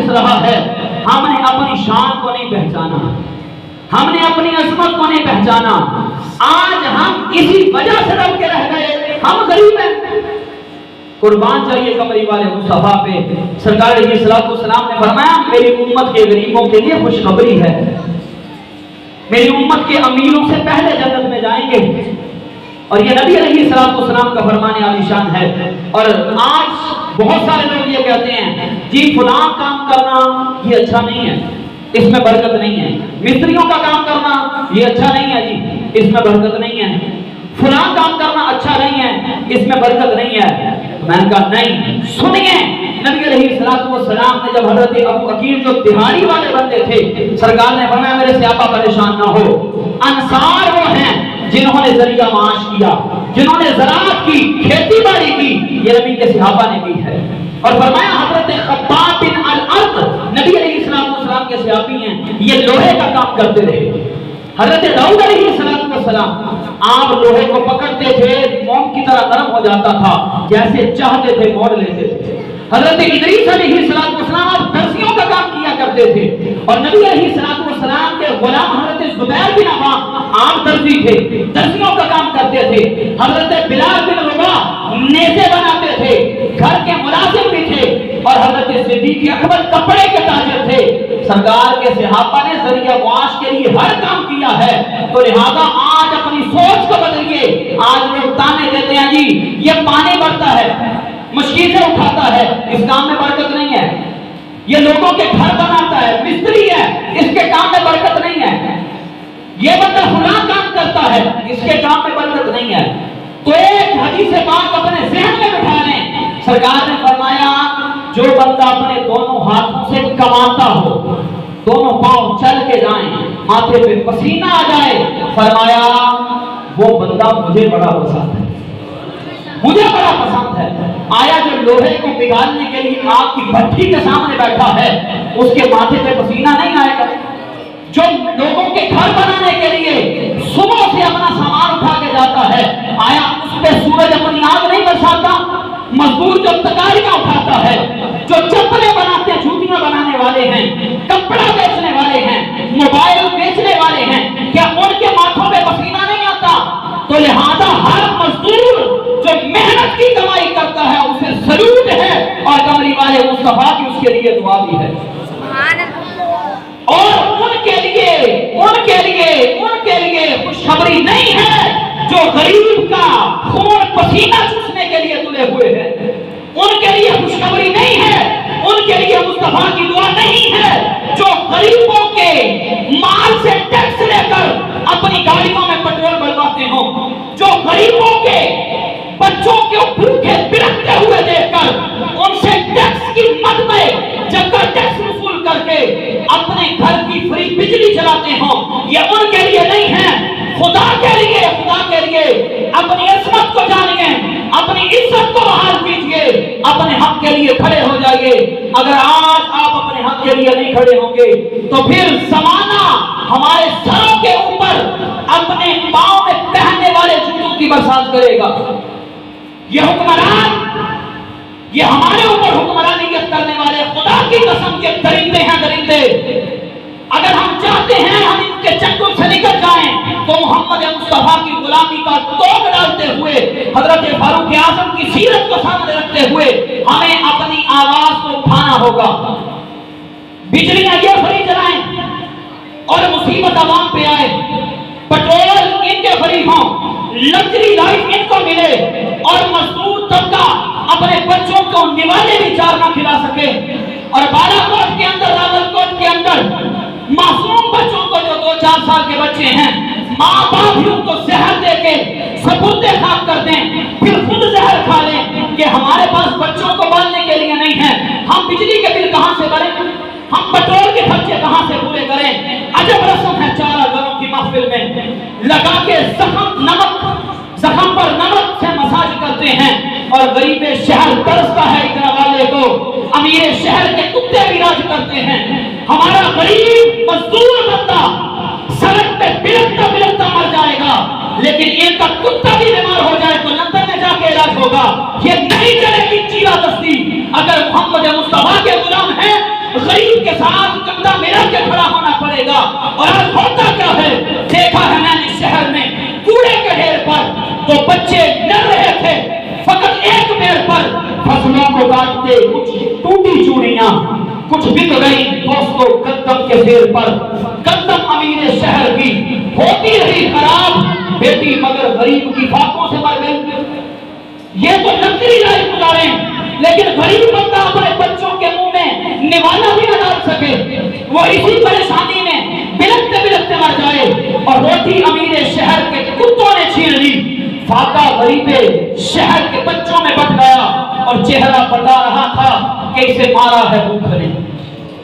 پس رہا ہے، ہم نے اپنی شان کو نہیں پہچانا، ہم نے اپنی عظمت کو نہیں پہچانا، آج ہم اسی وجہ سے رب کے رہ گئے، ہم غریب ہیں۔ قربان چاہیے کمری والے مصطفیٰ پہ۔ سرکار علیہ الصلوۃ والسلام نے فرمایا میری امت کے غریبوں کے لیے خوشخبری ہے، میری امت کے امیروں سے پہلے جنت میں جائیں گے، اور یہ نبی علیہ الصلوۃ والسلام کا فرمان عالی شان ہے۔ اور آج بہت سارے لوگ یہ کہتے ہیں جی فلاں کام کرنا یہ اچھا نہیں ہے، اس میں برکت نہیں ہے، مستریوں کا کام کرنا یہ اچھا نہیں ہے جی، اس میں برکت نہیں ہے، فلاں کام کرنا اچھا نہیں ہے، اس میں برکت نہیں ہے۔ میں نے کہا نہیں، سنیے نبی علیہ الصلوۃ والسلام نے جب حضرت ابو عقیل جو دہاڑی والے بندے تھے، سرکار نے فرمایا میرے سے آپا پریشان نہ ہو، انصار وہ ہیں جنہوں نے ذریعہ معاش کیا، جنہوں نے زراعت کی، کھیتی باڑی کی، یہ نبی کے صحابہ نے کی ہے۔ اور فرمایا حضرت خباب بن الارض نبی علیہ السلام کے صحابی ہیں، یہ لوہے کا کام کرتے رہے۔ حضرت داؤد علیہ السلام آپ لوہے کو پکڑتے تھے، موم کی طرح نرم ہو جاتا تھا، جیسے چاہتے تھے موڑ لیتے تھے۔ حضرت ادریس علیہ السلام آپ درزیوں کا کام کیا کرتے تھے، اور نبی علیہ السلام کے غلام حضرت زبیر بن عوام آپ درزی تھے، درزیوں کا کام کرتے تھے۔ حضرت بلال بن رباح نیزے بناتے تھے، گھر کے ملازم بھی تھے، اور حضرت صدیق اکبر کپڑے کے تاجر تھے۔ سرکار کے صحابہ نے ذریعہ معاش کے لیے ہر کام کیا ہے، تو لہذا آج اپنی سوچ کو بدلیے۔ آج لوگ تانے دیتے ہیں جی یہ پانی بڑھتا ہے، مشکل سے اٹھاتا ہے، اس کام میں برکت نہیں ہے، یہ لوگوں کے گھر بناتا ہے، مستری ہے، اس کے کام میں برکت نہیں ہے، یہ بندہ فلاں کام کرتا ہے، اس کے کام میں برکت نہیں ہے۔ تو ایک حدیث پاک اپنے ذہن میں بٹھا لیں، سرکار نے فرمایا جو بندہ اپنے دونوں ہاتھوں سے کماتا ہو، دونوں پاؤں چل کے جائیں، ماتھے پہ پسینہ آ جائے، فرمایا وہ بندہ مجھے بڑا پسند ہے، مجھے بڑا پسند ہے۔ آیا جو لوہے کو پگھالنے کے لیے آپ کی بھٹی کے سامنے بیٹھا ہے، اس کے ماتھے پہ پسینہ نہیں آئے گا؟ جو لوگوں کے گھر بنانے کے لیے صبح سے اپنا سامان اٹھا کے جاتا ہے، آیا اس پہ سورج اپنی آگ نہیں برساتا؟ مزدور جو تکاریاں اٹھاتا ہے، جو چپلیں بناتے ہیں، جوتیاں بنانے والے ہیں، کپڑا بیچنے والے ہیں، موبائل بیچنے والے ہیں، کیا ان کے ماتھوں پہ پسینہ نہیں آتا؟ تو لہذا ہر مزدور جو محنت کی کمائی کرتا ہے اسے سلوٹ ہے، اور کمری والے مصطفیٰ کی اس کے لیے دعا بھی ہے۔ اور ان کے لیے خوشخبری نہیں ہے جو غریب کا خون پسینہ چوسنے کے لیے تلے ہوئے ہیں، ان کے لیے خوشخبری نہیں ہے، ان کے لیے مصطفیٰ کی دعا نہیں ہے جو غریبوں کے مال سے ٹیکس لے کر اپنی گاڑیوں میں پیٹرول بلواتے ہوں، جو غریبوں کے بچوں کے بھوکے بلکتے ہوئے دیکھ کر ان سے ٹیکس کی مد میں جب کر ٹیکس وصول کر کے اپنے گھر کی فری بجلی چلاتے ہوں، یہ ان کے لیے نہیں ہے۔ خدا کے لیے اپنی عصمت کو جانیے، اپنی عزت کو بحال کیجیے، اپنے حق کے لیے کھڑے ہو جائیے۔ اگر آج آپ اپنے حق کے لیے نہیں کھڑے ہوں گے تو پھر زمانہ ہمارے سروں کے اوپر اپنے پاؤں میں پہننے والے جوتوں کی برسات کرے گا۔ یہ حکمران، یہ ہمارے اوپر حکمرانیت کرنے والے خدا کی قسم کے درندے ہیں، درندے۔ اگر ہم چاہتے ہیں ہم ان کے چنگل سے نکل جائیں تو محمد مصطفیٰ کی غلامی کا توگ ڈالتے ہوئے، حضرت فاروق اعظم کی سیرت کو سامنے رکھتے ہوئے ہمیں اپنی آواز کو اٹھانا ہوگا۔ بجلیاں یہ فری جلائیں اور مصیبت عوام پہ آئے، پیٹرول ان کے فری ہوں، لگژری لائف ان کو ملے، اور مزدور طبقہ اپنے بچوں کو نوالے بھی چار نہ کھلا سکے، اور بالا کوٹ کے اندر، راول کوٹ کے اندر معصوم بچوں کو جو 2-4 سال کے بچے ہیں، ماں باپ ہی ان کو زہر دے کے سپرد خاک کر دیں، پھر خود زہر کھا لیں کہ ہمارے پاس بچوں کو پالنے کے لیے نہیں ہے، ہم بجلی کے بل کہاں سے بھریں، ہم پیٹرول کے خرچے کہاں سے پورے کریں۔ عجب رسم ہے چارہ گھروں کی محفل میں لگا کے زخم پر نمک سے مساج کرتے ہیں، اور غریب شہر ترستا ہے اتنا والے کو، امیر شہر کے کتے بھی راج کرتے ہیں۔ ہمارا غریب مزدور بندہ سڑک پہ بلکتا مر جائے گا، لیکن ان کا کتا بھی بیمار ہو جائے تو لندن میں جا کے علاج ہوگا۔ یہ نہیں چلے گی چیرہ دستی۔ اگر محمد مصطفیٰ کے غلام ہیں غریب کے ساتھ کندھا ملا کے کھڑا ہونا پڑے گا. اور آج ہوتا کیا ہے, دیکھا ہے میں نے شہر میں کوڑے کے ڈھیر پر تو بچے لڑ رہے تھے فقط ایک پیڑ پر, فصلوں کو کاٹتے کچھ ٹوٹی چوڑیاں, کچھ بک گئی دوستوں گندم کے ڈھیر پر. گندم امیر شہر کی ہوتی رہی خراب, بیٹی مگر غریب کی فاقوں سے مر گئی. یہ تو نقلی لائف گزارے, لیکن غریب بندہ اپنے بچوں کے منہ میں نوالا بھی نہ ڈال سکے, وہ اسی پریشانی میں بلکتے بلکتے مر جائے. اور روٹی امیر شہر کے کتوں نے چھین لی, فاقہ غریب شہر کے بچوں میں بٹ گیا. اور چہرہ بتا رہا تھا کہ اسے مارا ہے بھوک نے,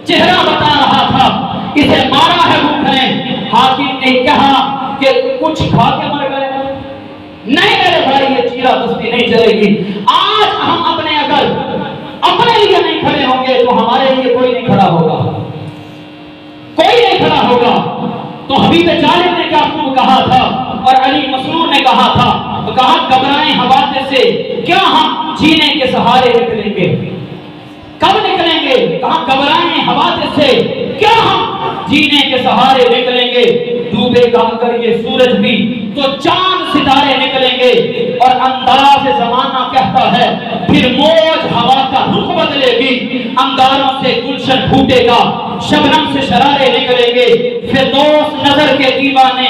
چہرہ بتا رہا تھا اسے مارا ہے بھوک نے. حاکم نے کہا کہ کچھ کھا کے مر گئے. نہیں میرے بھائی, یہ چیرہ دستی نہیں چلے گی. آج ہم اپنے اگر اپنے لیے نہیں کھڑے ہوں گے تو ہمارے لیے کوئی نہیں کھڑا ہوگا, کوئی نہیں کھڑا ہوگا. تو حبیب جالب نے کیا خوب کہا تھا, اور علی مسرور نے کہا تھا, کہا گھبرائیں حوادث سے کیا ہم جینے کے سہارے نکلیں گے. کب نکلیں گے, کہا گھبرائیں حوادث سے کیا ہم جینے کے سہارے نکلیں گے. ڈوبے گا اگر یہ سورج بھی تو چاند ستارے نکلیں گے. اور انداز زمانہ کہتا ہے پھر موج ہوا کا رخ بدلے گی. انگاروں سے گلشن پھوٹے گا, شبنم سے شرارے نکلیں گے. فردوس نظر کے دیوانے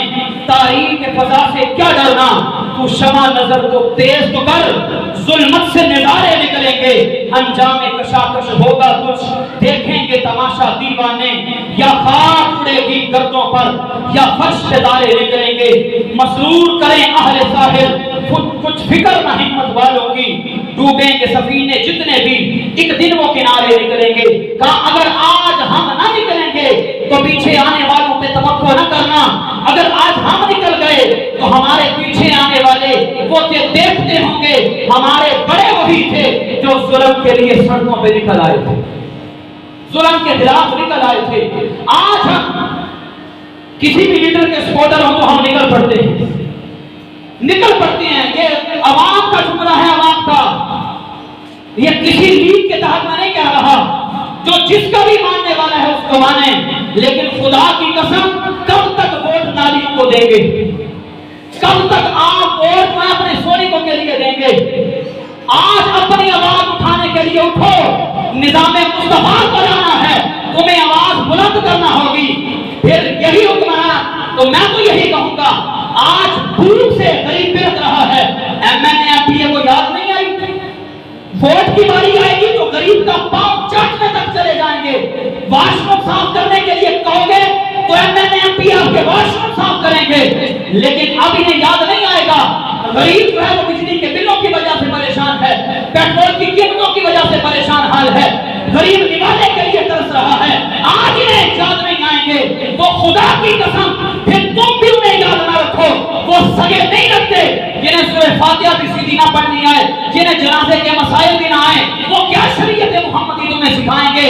تاریک فضا سے کیا ڈرنا, تو شمع نظر کو تیز تو کر, ظلمت سے نظارے نکلیں گے. انجام کشاکش ہوگا کچھ دیکھیں گے تماشا دیوانے, یا خاک اڑے گی گردوں پر یا فرش سے دارے نکلیں گے. مسرور کریں اہل ساحل کچھ فکر نہ ہمت والوں کی, ڈوبیں گے سفینے جتنے بھی ایک دن وہ کنارے نکلیں گے. کہا اگر آج ہم نہ نکلیں گے تو پیچھے آنے والوں پہ توقع نہ کرنا. اگر آج ہم نکل گئے تو ہمارے پیچھے آنے والے وہ دیکھتے ہوں گے ہمارے بڑے وہی تھے جو ظلم کے لیے سڑکوں پہ نکل آئے تھے, ظلم کے خلاف نکل آئے تھے. آج ہم کسی بھی لیڈر کے سپورٹر ہوں تو ہم نکل پڑتے ہیں. یہ عوام کا جملہ ہے, عوام کا. یہ کسی لیگ کے تحت میں نہیں کہہ رہا, جو جس کا بھی ماننے والا ہے اس کو مانے, لیکن خدا کی قسم کب تک ووٹ نالیوں کو دیں گے, کب تک آپ ووٹ میں اپنے سونیکوں کے لیے دیں گے. آج اپنی آواز اٹھانے کے لیے اٹھو, نظام مصطفیٰ کو لانا ہے, تمہیں آواز بلند کرنا ہوگی. پھر یہی حکمران, تو میں تو یہی کہوں گا, آج بھوک سے غریب پھرت رہا ہے, M N A M P A کو یاد نہیں آئی, ووٹ کی باری آئے گی تو غریب کا پاؤں چاٹنے تک چلے جائیں گے. واش روم صاف کرنے کے لیے کہو گے تو M N A M P آپ کے واش روم صاف کریں گے, لیکن اب انہیں یاد نہیں آئے گا. غریب جو ہے وہ بجلی کے بلوں کی وجہ سے پریشان ہے, پیٹرول کی قیمتوں کی وجہ سے پریشان حال ہے, غریب نوالے کے لیے ترس رہا ہے. آج انہیں یاد نہیں آئیں گے تو خدا کی قسم پھر تم بھی انہیں یاد نہ رکھو. وہ سگے نہیں رکھتے جنہیں سورہ فاتحہ بھی سیدھی نہ پڑھنی آئے, جنہیں جنازے کے مسائل بھی نہ آئے, وہ کیا شریعت محمدی تمہیں سکھائیں گے.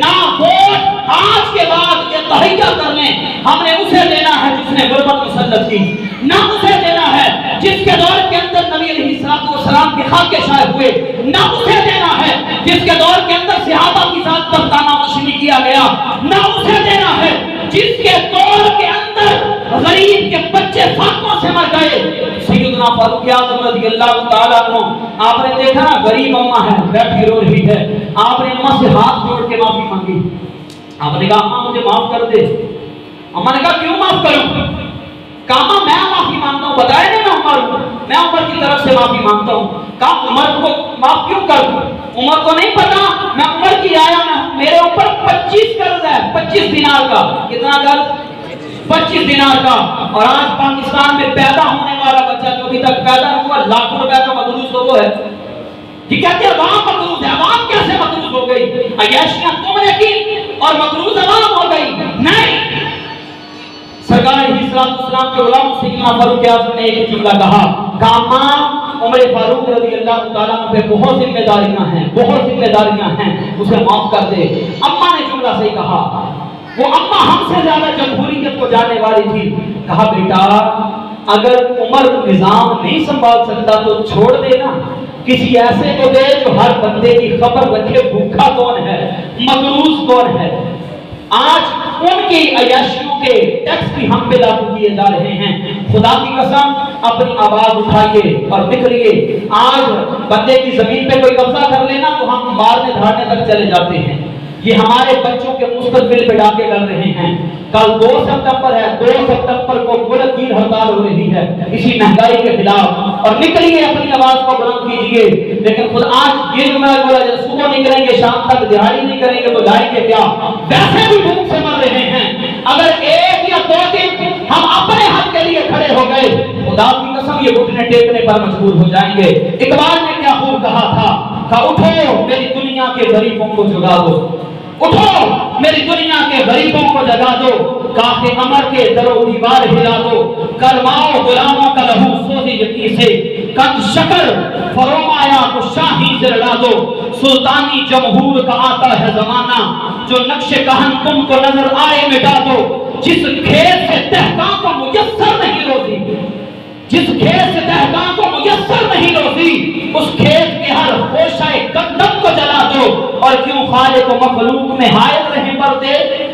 نہ ووٹ آج کے بعد یہ تہیہ کر لیں, ہم نے اسے دینا ہے جس نے غربت مسلط کی, نہ اسے دینا ہے جس کے دور کے اندر نبی علیہ السلام کی خاک شائع ہوئے, نہ اسے دینا ہے جس کے دور کے اندر صحابہ کی ساتھ تانہ تشنی کیا گیا, نہ اسے دینا ہے جس کے دور کے اندر غریب کے بچے فاقوں سے مر گئے. سیدنا فاروق اعظم رضی اللہ تعالیٰ عنہ, آپ نے دیکھا نا غریب اماں ہے بیٹھی رو رہی ہے, آپ نے اماں سے ہاتھ جوڑ کے معافی مانگی. آپ نے کہا اماں مجھے معاف کر دے. اماں نے کہا کیوں معاف کروں؟ کہا میں معافی مانگتا ہوں, بتایا نہیں میں عمر ہوں, میں عمر کی طرف سے معافی مانگتا ہوں. کہا عمر کو معاف کیوں کر دوں؟ عمر کو نہیں پتا میں عمر کی آیا میں, میرے اوپر 25 قرض ہے, 25 دینار کا. کتنا قرض؟ 25 دینار کا. اور آج پاکستان میں پیدا ہونے والا بچہ جو ابھی تک پیدا ہوا لاکھوں روپے کا مقروض تو وہ ہے. یہ کہتے ہیں عوام مقروض ہے. عوام کیسے مقروض ہو گئی؟ عیاشیاں تم نے کی اور مقروض عوام ہو گئی. نہیں, سرکار علیہ السلام کے غلام سیدنا فاروق اعظم نے ایک جملہ کہا, کاما عمر فاروق رضی اللہ تعالیٰ عنہ پہ بہت ذمہ داریاں ہیں, بہت ذمہ داریاں ہیں, اسے معاف کر دے. اماں نے جملہ صحیح کہا, وہ اماں ہم سے زیادہ جمہوریت کو جاننے والی تھی. کہا بیٹا اگر عمر نظام نہیں سنبھال سکتا تو چھوڑ دینا, کسی ایسے کو دے جو ہر بندے کی خبر رکھے بھوکا کون ہے، مقروض کون ہے۔ آج ان کی عیاشیوں کے ٹیکس بھی ہم پہ لاگو کیے جا رہے ہیں۔ خدا کی قسم اپنی آواز اٹھائیے اور نکلیے۔ آج بندے کی زمین پہ کوئی قبضہ کر لینا تو ہم مارنے دھاڑنے تک چلے جاتے ہیں۔ یہ ہمارے بچوں کے مستقبل پہ ڈاکے ڈال رہے ہیں۔ کل 2 ستمبر ہے، 2 ستمبر کو ملک کی ہڑتال ہو رہی ہے اسی مہنگائی کے خلاف، اور نکلیے اپنی آواز کو بلند کیجیے۔ لیکن خود آج یہ جملہ بولا جب صبح نکلیں گے شام تک دہاڑی نہیں کریں گے تو جائیں گے کیا؟ ویسے بھی بھوک سے مر رہے ہیں۔ اگر 1 یا 2 دن ہم اپنے حق کے لیے کھڑے ہو گئے، خدا کی قسم یہ گھٹنے ٹیکنے پر مجبور ہو جائیں گے۔ اقبال نے کیا خوب کہا تھا کہ اٹھو میری دنیا کے غریبوں کو جگا دو، اٹھو میری دنیا کے غریبوں کو جگا دو، کاخ امر کے در و دیوار ہلا دو، کرواؤ غلاموں کا لہو سوزی یقین سے، کند شکر فرومایا کو شاہی سے لڑا دو، سلطانی جمہور کا آتا ہے زمانہ، جو نقش کہن تم کو نظر آئے مٹا دو، جس کھیت سے دہقاں کو میسر نہیں روزی، جس کھیت سے دہقاں کو میسر نہیں روزی، اس کھیت کے ہر خوشہ قدم کو جلا دو، اور کیوں خالق و مخلوق میں حائل رہیں پردے،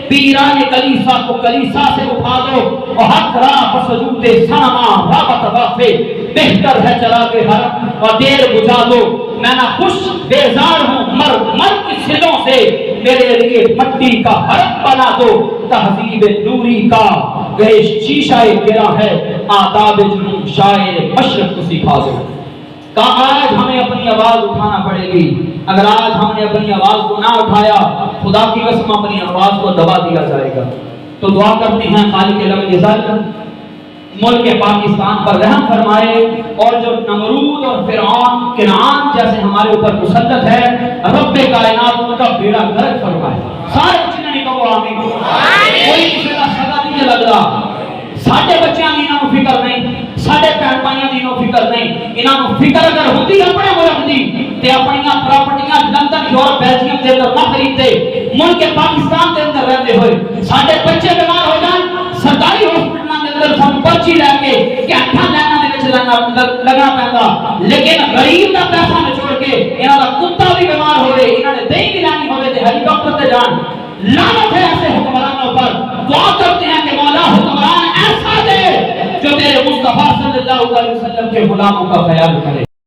پیران کلیسا کو کلیسا سے اٹھا دو، اور حق را بسجود سنما رابط وافے، بہتر ہے چراغ حرم اور دیر بجھا دو، میں نہ خوش بیزار ہوں مر کی سلوں سے، میرے لیے مٹی کا حرم بنا دو، تہذیب دوری کا گئے شیشہ گرا ہے، آداب جنون شاعر مشرق کو سکھا دو۔ کہ آج ہمیں اپنی آواز اٹھانا پڑے گی۔ اگر آج ہم نے اپنی آواز کو نہ اٹھایا، خدا کی قسم اپنی آواز کو دبا دیا جائے گا۔ تو دعا کرتے ہیں خالق لم یزل ملک پاکستان پر رحم فرمائے، اور جو نمرود اور فرعون کنعان جیسے ہمارے اوپر مسلط ہے، رب کائنات ان کا بیڑا غرق فرمائے۔ سارے چننے کو آمین۔ کوئی کسی کا سزا نہیں لگ رہا، ساڈے بچیاں دی انہاں نوں فکر نہیں، ساڈے بہن بھائیاں دی انہاں فکر نہیں، انہاں نوں فکر اگر ہوندی اپنے ملک دی تے اپنیاں پراپرٹیاں لندن یورپ بیلجیم دے اندر نہ خریدتے، ملک پاکستان دے اندر رہتے ہوئے ساڈے بچے بیمار ہو جان سرکاری ہاسپٹلاں دے اندر سن پرچی لے کے کینٹاں لائناں دے وچ لگنا پیندا، لیکن غریب دا پیسہ نچوڑ کے انہاں دا کتا بھی بیمار ہوئے، انہاں نے دہی بھی لانی ہوئے تے ہیلی کاپٹر تے جان۔ لعنت ہے ایسے حکمرانوں پر۔ دعا کرتے ہیں کہ مولا حکمران ایسا دے جو تیرے مصطفیٰ صلی اللہ علیہ وسلم کے غلاموں کا خیال کرے۔